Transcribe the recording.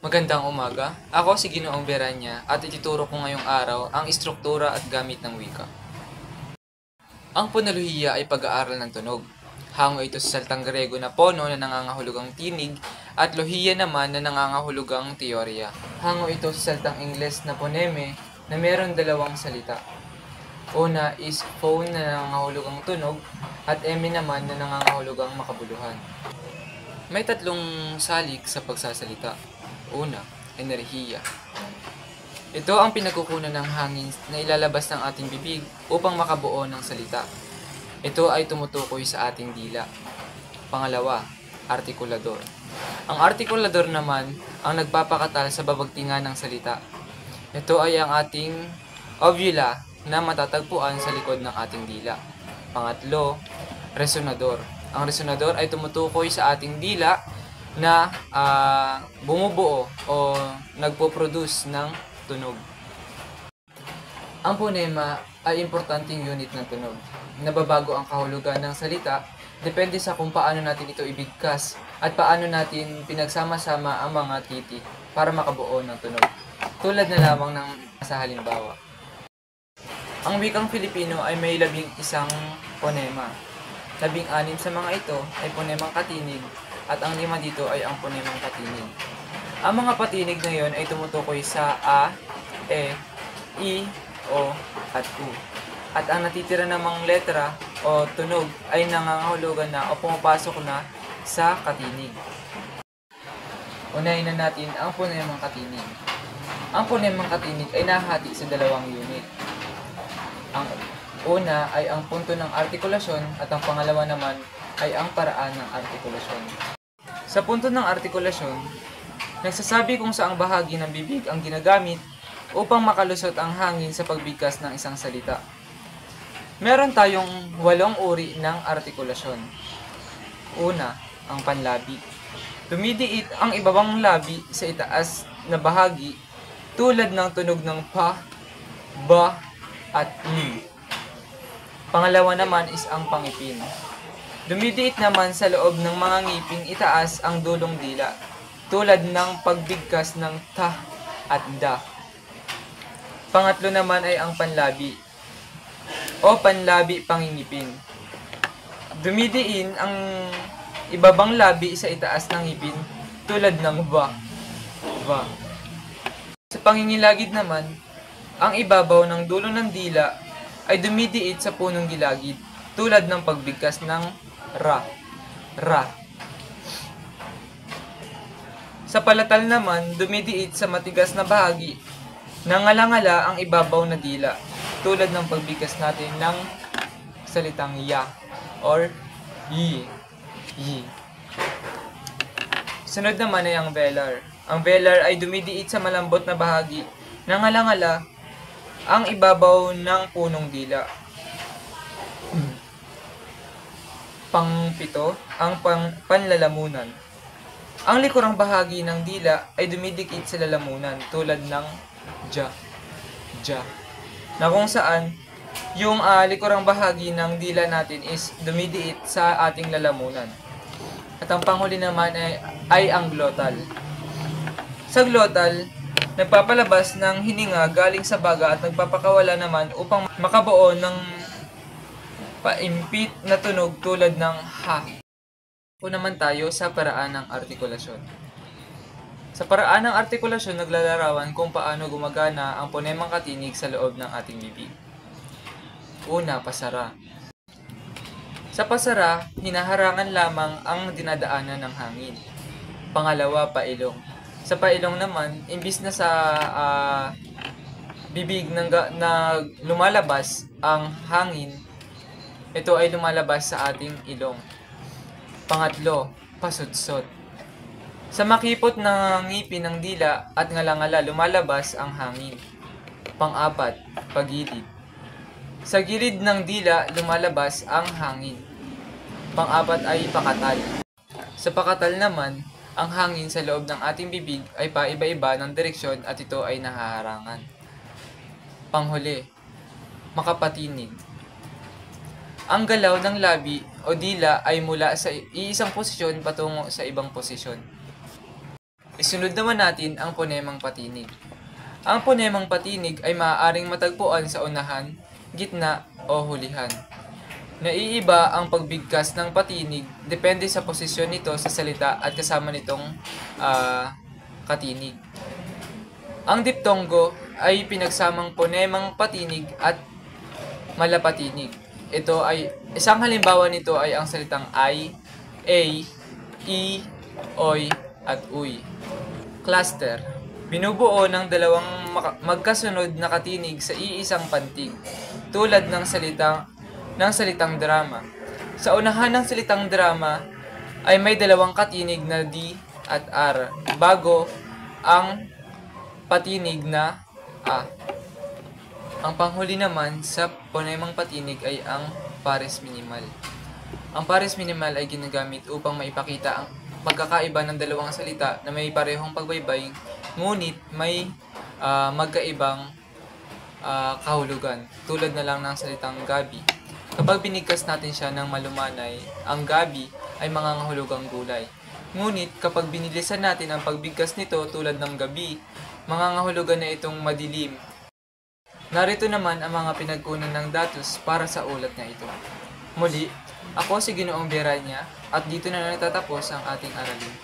Magandang umaga. Ako si Ginoong Beranya at ituturo ko ngayong araw ang istruktura at gamit ng wika. Ang ponolohiya ay pag-aaral ng tunog. Hango ito sa salitang Grego na pono na nangangahulugang tinig at lohiya naman na nangangahulugang teorya. Hango ito sa salitang Ingles na poneme na meron dalawang salita. Una is phone na nangangahulugang tunog at eme naman na nangangahulugang makabuluhan. May tatlong salik sa pagsasalita. Una, enerhiya. Ito ang pinagkukunan ng hangin na ilalabas ng ating bibig upang makabuo ng salita. Ito ay tumutukoy sa ating dila. Pangalawa, artikulador. Ang artikulador naman ang nagpapakatal sa babagtingan ng salita. Ito ay ang ating ovula na matatagpuan sa likod ng ating dila. Pangatlo, resonador. Ang resonador ay tumutukoy sa ating dila na bumubuo o nagpo-produce ng tunog. Ang ponema ay importanteng unit ng tunog. Nababago ang kahulugan ng salita depende sa kung paano natin ito ibigkas at paano natin pinagsama-sama ang mga titi para makabuo ng tunog. Tulad na lamang ng sa halimbawa. Ang wikang Filipino ay may 11 ponema. 16 sa mga ito ay ponemang katinig at ang 5 dito ay ang ponemang patinig. Ang mga patinig na yon ay tumutukoy sa a, e, i, o, at u. At ang natitira namang letra o tunog ay nangangahulugan na o pumapasok na sa katinig. Unahin na natin ang ponemang katinig. Ang ponemang katinig ay nahati sa dalawang unit. Ang una ay ang punto ng artikulasyon at ang pangalawa naman ay ang paraan ng artikulasyon. Sa punto ng artikulasyon, nagsasabi kung saang bahagi ng bibig ang ginagamit upang makalusot ang hangin sa pagbigkas ng isang salita. Meron tayong 8 uri ng artikulasyon. Una, ang panlabi. Dumidiit ang ibabang labi sa itaas na bahagi tulad ng tunog ng pa, ba, at ni. Pangalawa naman is ang pangipin. Dumidiit naman sa loob ng mga ngiping itaas ang dulong dila, tulad ng pagbigkas ng ta at da. Pangatlo naman ay ang panlabi o panlabi pangingipin. Dumidiin ang ibabang labi sa itaas ng ngipin tulad ng ba. Sa pangingilagid naman, ang ibabaw ng dulo ng dila ay dumidiit sa punong gilagid tulad ng pagbigkas ng ra. Sa palatal naman, dumidiit sa matigas na bahagi. Nangalangala ang ibabaw na dila, tulad ng pagbigkas natin ng salitang ya or yi. Sunod naman ay ang velar. Ang velar ay dumidiit sa malambot na bahagi. Nangalangala ang ibabaw ng punong dila. Pangpito, ang panlalamunan. Ang likurang bahagi ng dila ay dumidikit sa lalamunan tulad ng ja, na kung saan yung likurang bahagi ng dila natin is dumidiit sa ating lalamunan. At ang panghuli naman ay ang glottal. Sa glottal, nagpapalabas ng hininga galing sa baga at nagpapakawala naman upang makabuo ng paimpit na tunog tulad ng ha. O naman tayo sa paraan ng artikulasyon. Sa paraan ng artikulasyon, naglalarawan kung paano gumagana ang ponemang katinig sa loob ng ating bibig. Una, pasara. Sa pasara, hinaharangan lamang ang dinadaanan ng hangin. Pangalawa, pailong. Sa pailong naman, imbis na sa bibig na lumalabas ang hangin, ito ay lumalabas sa ating ilong. Pangatlo, pasutsot. Sa makipot ng ngipin ng dila at ngalangala, lumalabas ang hangin. Pang-apat, pagilid. Sa gilid ng dila, lumalabas ang hangin. Pang-apat ay pakatal. Sa pakatal naman, ang hangin sa loob ng ating bibig ay paiba-iba ng direksyon at ito ay nahaharangan. Panghuli, makapatinig. Ang galaw ng labi o dila ay mula sa iisang posisyon patungo sa ibang posisyon. Isunod naman natin ang ponemang patinig. Ang ponemang patinig ay maaaring matagpuan sa unahan, gitna o hulihan. Naiiba ang pagbigkas ng patinig depende sa posisyon nito sa salita at kasama nitong katinig. Ang diptonggo ay pinagsamang ponemang patinig at malapatinig. Isang halimbawa nito ay ang salitang ay, a, i, oy, at uy. Cluster. Binubuo ng dalawang magkasunod na katinig sa iisang pantig, tulad ng salitang drama. Sa unahan ng salitang drama ay may dalawang katinig na D at R, bago ang patinig na A. Ang panghuli naman sa ponemang patinig ay ang pares minimal. Ang pares minimal ay ginagamit upang maipakita ang pagkakaiba ng dalawang salita na may parehong pagbaybay, ngunit may magkaibang kahulugan, tulad na lang ng salitang gabi. Kapag binigkas natin siya ng malumanay, ang gabi ay mangangahulugang gulay. Ngunit kapag binilisan natin ang pagbigkas nito tulad ng gabi, mangangahulugan na itong madilim. Narito naman ang mga pinagkunan ng datos para sa ulat na ito. Muli, ako si Ginoong Beranya at dito na natatapos ang ating aralin.